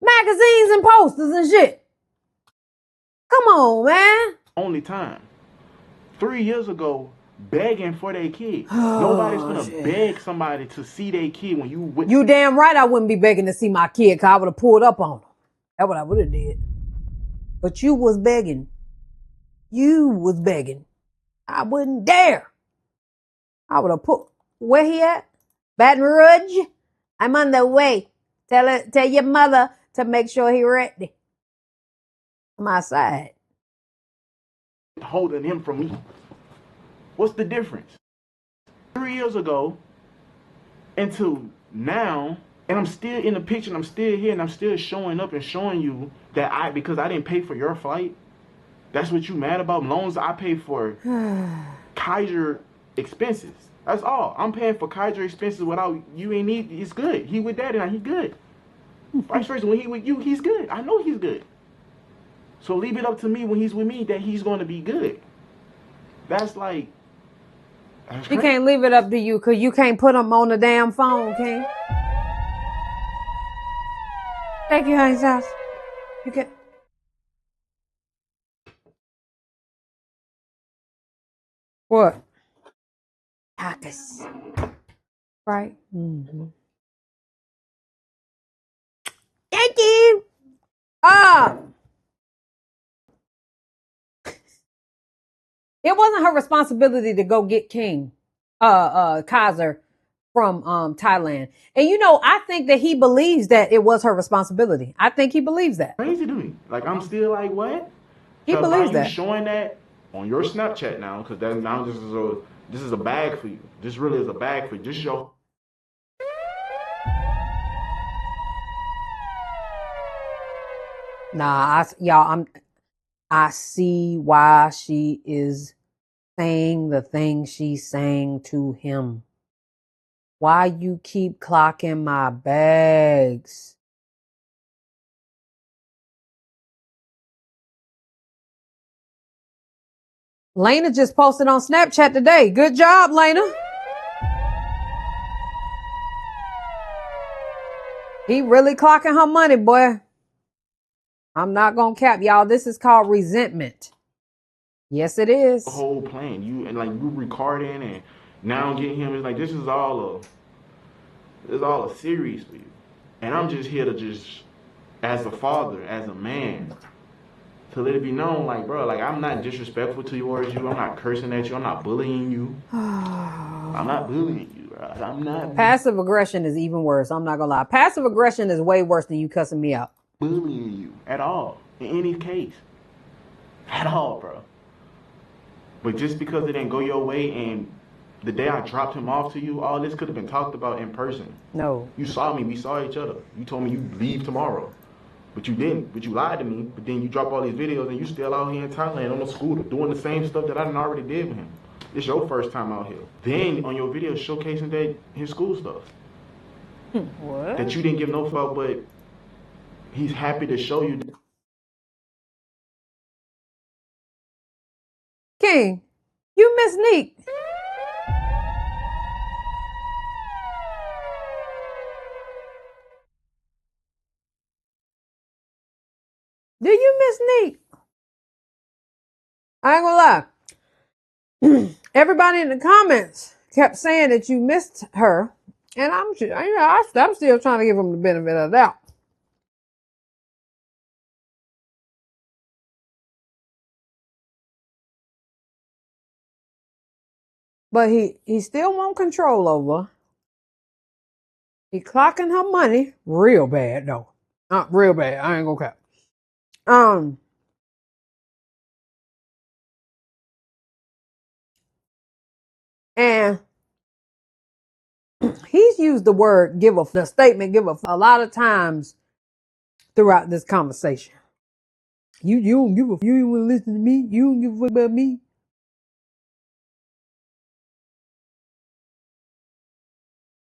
magazines and posters and shit. Come on, man. Only time. 3 years ago, begging for their kid. Oh, Nobody's gonna shit. beg somebody to see their kid when you with. You damn right I wouldn't be begging to see my kid, because I would have pulled up on him. That's what I would have did. But you was begging. You was begging. I wouldn't dare. I would have put, where he at? Baton Rouge? I'm on the way. Tell your mother to make sure he ready. I'm outside. Holding him from me. What's the difference? 3 years ago until now, and I'm still in the picture, and I'm still here, and I'm still showing up and showing you that because I didn't pay for your flight, that's what you mad about? Loans I pay for Kaiser expenses. That's all. I'm paying for Kaiser expenses without you ain't need. It's good. He with daddy now, he good. Vice versa, when he with you, he's good. I know he's good. So leave it up to me when he's with me that he's going to be good. That's like... You can't leave it up to you, because you can't put him on the damn phone, King. Thank you, honey sauce. You can. What? Tacos. Right? Mm-hmm. Thank you. It wasn't her responsibility to go get King, Kaiser from Thailand. And I think that he believes that it was her responsibility. I think he believes that. Crazy to me. Like, I'm still like, what? He believes that. that. Showing that on your Snapchat now, because that now this is a bag for you. This really is a bag for you. Just show. Nah, I see why she is saying the thing she's saying to him. Why you keep clocking my bags? Lena just posted on Snapchat today. Good job, Lena. He really clocking her money, boy. I'm not gonna cap, y'all. This is called resentment. Yes, it is. The whole plan. You recording and now getting him. It's like this is all a series for you. And I'm just here to as a father, as a man, to let it be known, like, bro, like, I'm not disrespectful towards you. I'm not cursing at you. I'm not bullying you. I'm not bullying you, bro. I'm not. Passive aggression is even worse. I'm not gonna lie. Passive aggression is way worse than you cussing me out. Bullying you at all, in any case. At all, bro. But just because it didn't go your way and the day I dropped him off to you, all this could have been talked about in person. No. You saw me. We saw each other. You told me you leave tomorrow. But you didn't. But you lied to me. But then you drop all these videos and you still out here in Thailand on the scooter doing the same stuff that I done already did with him. It's your first time out here. Then on your video showcasing his school stuff. What? That you didn't give no fuck, but he's happy to show you. King, you miss Nique. Do you miss Nique? I ain't gonna lie. Everybody in the comments kept saying that you missed her, and I'm still trying to give them the benefit of the doubt. But he still won't control over. He clocking her money real bad though. Real bad. I ain't gonna cap. And he's used the word the statement give a lot of times throughout this conversation. You don't give a you ain't wanna listen to me, you don't give a fuck about me.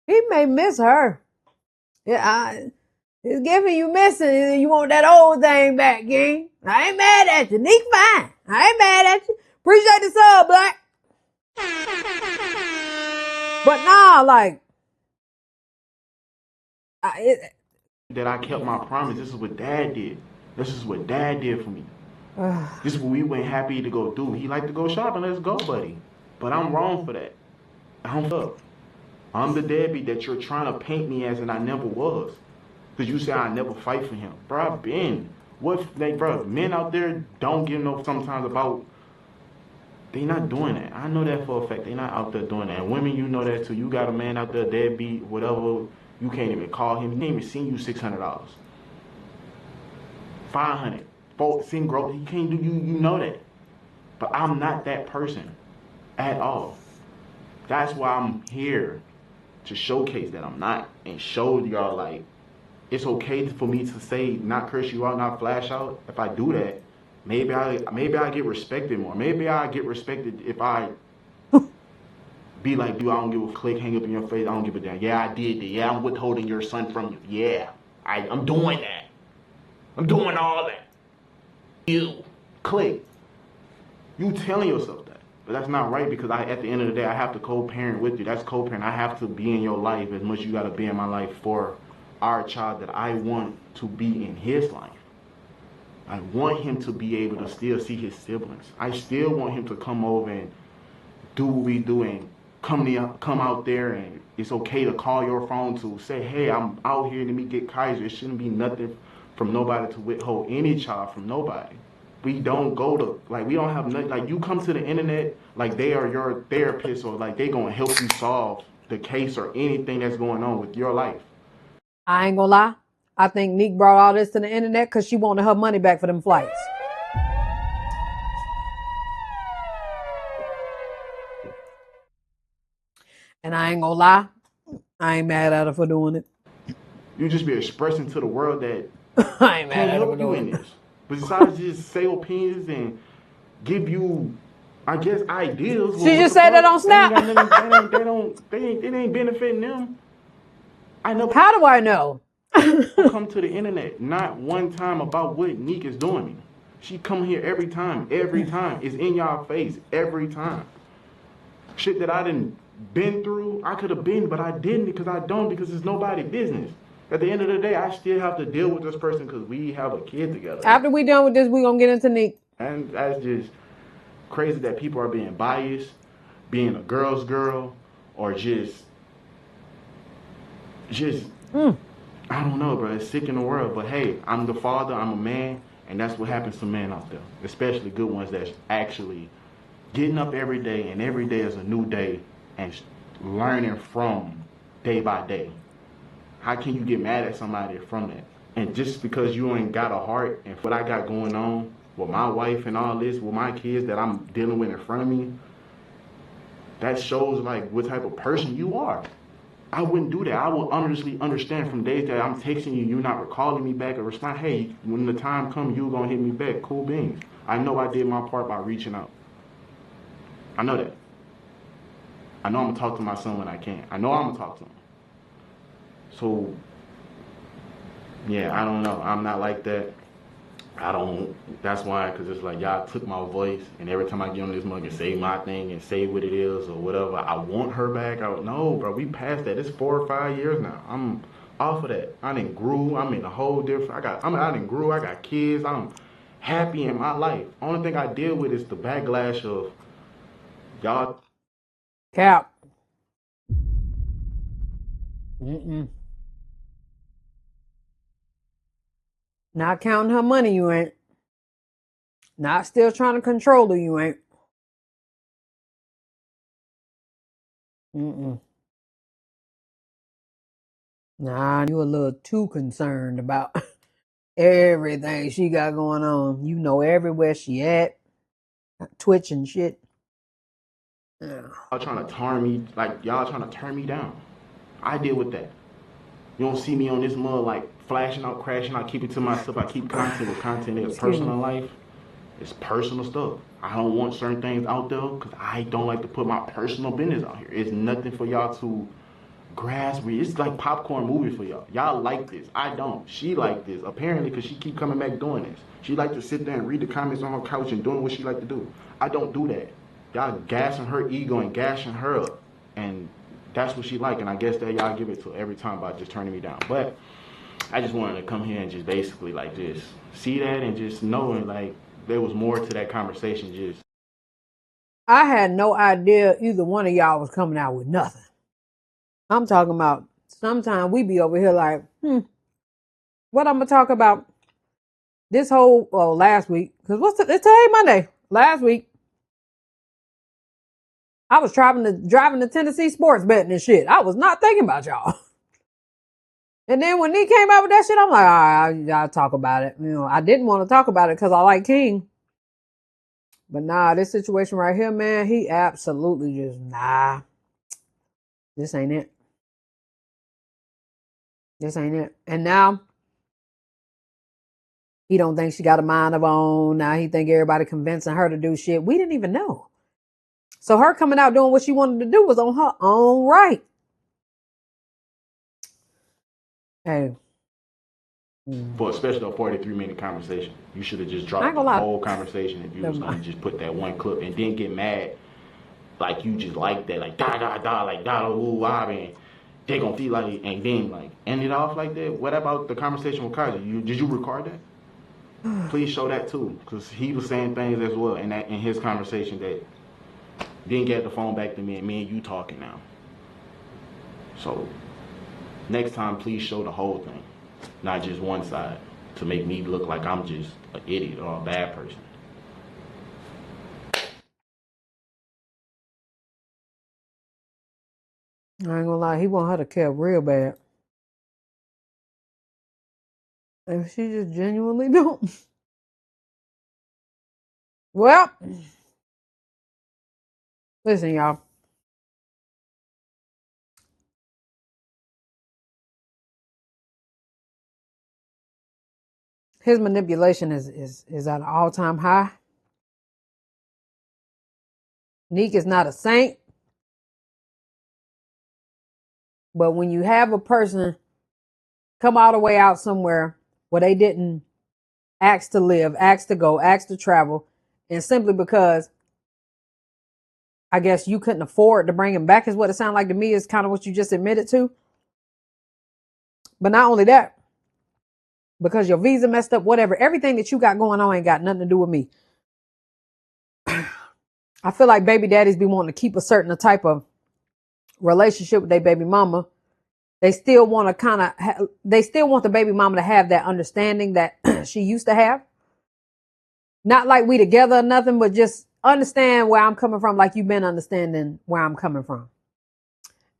He may miss her. Yeah, it's giving you missing. You want that old thing back, gang. I ain't mad at you. Nique fine. I ain't mad at you. Appreciate the sub, Black. But nah, like, that I kept my promise. This is what Dad did. This is what Dad did for me. This is what we went happy to go do. He liked to go shopping. Let's go, buddy. But I'm wrong for that. I'm up. I'm the deadbeat that you're trying to paint me as, and I never was. Because you say I never fight for him. Bro, I've been. What, like, bro, men out there don't give no sometimes about, they not doing that. I know that for a fact. They not out there doing that. And women, you know that too. You got a man out there, deadbeat, whatever. You can't even call him. He can't even send you $600. 500. Send growth. He can't do, you know that. But I'm not that person at all. That's why I'm here, to showcase that I'm not, and show y'all like it's okay for me to say, not curse you out, not flash out. If I do that, maybe I get respected more. Maybe I get respected if I be like, dude, I don't give a click, hang up in your face, I don't give a damn. Yeah, I did that. Yeah, I'm withholding your son from you. Yeah, I'm doing that. I'm doing all that. You click. You telling yourself that. But that's not right, because at the end of the day, I have to co-parent with you. That's co-parent. I have to be in your life as much as you got to be in my life for our child that I want to be in his life. I want him to be able to still see his siblings. I still want him to come over and do what we do and come out there, and it's okay to call your phone to say, hey, I'm out here, let me get Kaiser. It shouldn't be nothing from nobody to withhold any child from nobody. We don't go to, like, we don't have nothing, like, you come to the internet, like, they are your therapist, or like they gonna help you solve the case or anything that's going on with your life. I ain't gonna lie. I think Nique brought all this to the internet because she wanted her money back for them flights. And I ain't gonna lie, I ain't mad at her for doing it. You just be expressing to the world that I ain't mad can't at her for help you doing in it. this. Besides just say opinions and give you, I guess, ideas. She just said that on Snap. It ain't benefiting them. I know. How do I know? Come to the internet not one time about what Nique is doing me. She come here every time. It's in y'all face every time. Shit that I didn't been through, I could have been, but I didn't, because I don't, because it's nobody's business. At the end of the day, I still have to deal with this person because we have a kid together. After we done with this, we gonna get into Nique. And that's just crazy that people are being biased, being a girl's girl, or just I don't know, bro. It's sick in the world. But hey, I'm the father, I'm a man, and that's what happens to men out there, especially good ones that's actually getting up every day, and every day is a new day, and learning from day by day. How can you get mad at somebody from that? And just because you ain't got a heart, and what I got going on with my wife and all this, with my kids that I'm dealing with in front of me, that shows like what type of person you are. I wouldn't do that. I would honestly understand from days that I'm texting you, you're not recalling me back or respond. Hey, when the time comes, you're going to hit me back. Cool beans. I know I did my part by reaching out. I know that. I know I'm going to talk to my son when I can. I know I'm going to talk to him. So, yeah, I don't know. I'm not like that. That's why, because it's like y'all took my voice, and every time I get on this mug and say my thing and say what it is or whatever, I want her back. No, bro, we passed that. It's 4 or 5 years now. I'm off of that. I done grew. I'm in a whole different, I done grew. I got kids. I'm happy in my life. Only thing I deal with is the backlash of y'all. Cap. Not counting her money, you ain't. Not still trying to control her, you ain't. Nah, you a little too concerned about everything she got going on. You know everywhere she at. Twitch and shit. Yeah. Y'all trying to turn me, like y'all trying to turn me down. I deal with that. You don't see me on this mud like flashing out, crashing out, keep it to myself. I keep content with content is personal life. It's personal stuff. I don't want certain things out there because I don't like to put my personal business out here. It's nothing for y'all to grasp. It's like popcorn movie for y'all. Y'all like this. I don't. She like this. Apparently, because she keep coming back doing this. She like to sit there and read the comments on her couch and doing what she like to do. I don't do that. Y'all gassing her ego and gashing her up. And that's what she like. And I guess that y'all give it to her every time by just turning me down. But I just wanted to come here and just basically like just see that and just knowing like there was more to that conversation just I had no idea either one of y'all was coming out with nothing. I'm talking about sometimes we be over here like, what I'm gonna talk about this whole last week? Because it's today Monday. Last week I was driving to Tennessee sports betting and shit. I was not thinking about y'all. And then when Nique came out with that shit, I'm like, all right, I'll talk about it. You know, I didn't want to talk about it because I like King. But nah, this situation right here, man, he absolutely just, this ain't it. This ain't it. And now he don't think she got a mind of her own. Now he think everybody convincing her to do shit. We didn't even know. So her coming out doing what she wanted to do was on her own right. Hey. For especially a 43-minute conversation, you should have just dropped the whole conversation if you was gonna just put that one clip and then get mad, like you just like that, like da ooh and they gonna feel like, and then like end it off like that. What about the conversation with Kaiser? Did you record that? Please show that too, because he was saying things as well in his conversation that didn't get the phone back to me, and me and you talking now. So next time, please show the whole thing, not just one side, to make me look like I'm just an idiot or a bad person. I ain't gonna lie, he want her to care real bad. And she just genuinely don't. Well, listen, y'all. His manipulation is at an all-time high. Nique is not a saint. But when you have a person come all the way out somewhere where they didn't ask to live, ask to go, ask to travel, and simply because I guess you couldn't afford to bring him back is what it sounded like to me, is kind of what you just admitted to. But not only that, because your visa messed up, whatever, everything that you got going on ain't got nothing to do with me. I feel like baby daddies be wanting to keep a certain type of relationship with their baby mama. They still want to they still want the baby mama to have that understanding that she used to have. Not like we together or nothing, but just understand where I'm coming from, like you've been understanding where I'm coming from.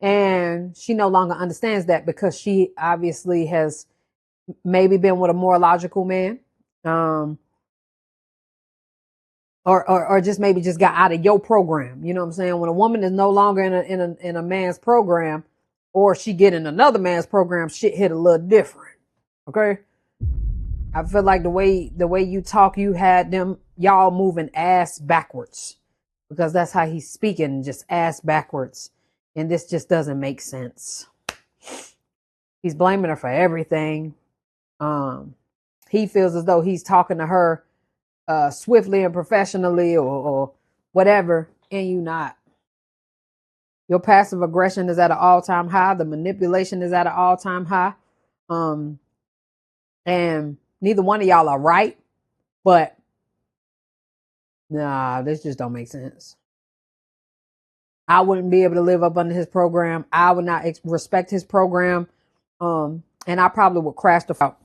And she no longer understands that because she obviously has maybe been with a more logical man. Or just maybe just got out of your program. You know what I'm saying? When a woman is no longer in a man's program, or she get in another man's program, shit hit a little different. Okay? I feel like the way you talk, you had y'all moving ass backwards, because that's how he's speaking, just ass backwards. And this just doesn't make sense. He's blaming her for everything. He feels as though he's talking to her swiftly and professionally or whatever, and you not. Your passive aggression is at an all-time high. The manipulation is at an all-time high. And neither one of y'all are right, but nah, this just don't make sense. I wouldn't be able to live up under his program. I would not respect his program. And I probably would crash the fuck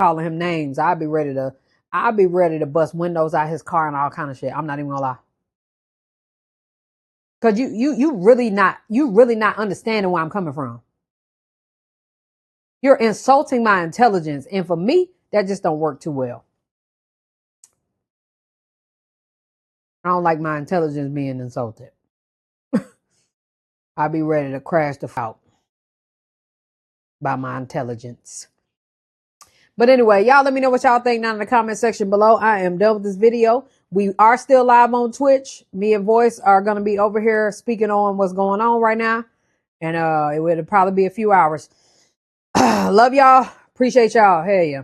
calling him names. I'd be ready to bust windows out his car and all kind of shit. I'm not even gonna lie. Cause you really not understanding where I'm coming from. You're insulting my intelligence. And for me, that just don't work too well. I don't like my intelligence being insulted. I'll be ready to crash the out by my intelligence. But anyway, y'all let me know what y'all think down in the comment section below. I am done with this video. We are still live on Twitch. Me and Voice are going to be over here speaking on what's going on right now. And it will probably be a few hours. Love y'all. Appreciate y'all. Hey, yeah.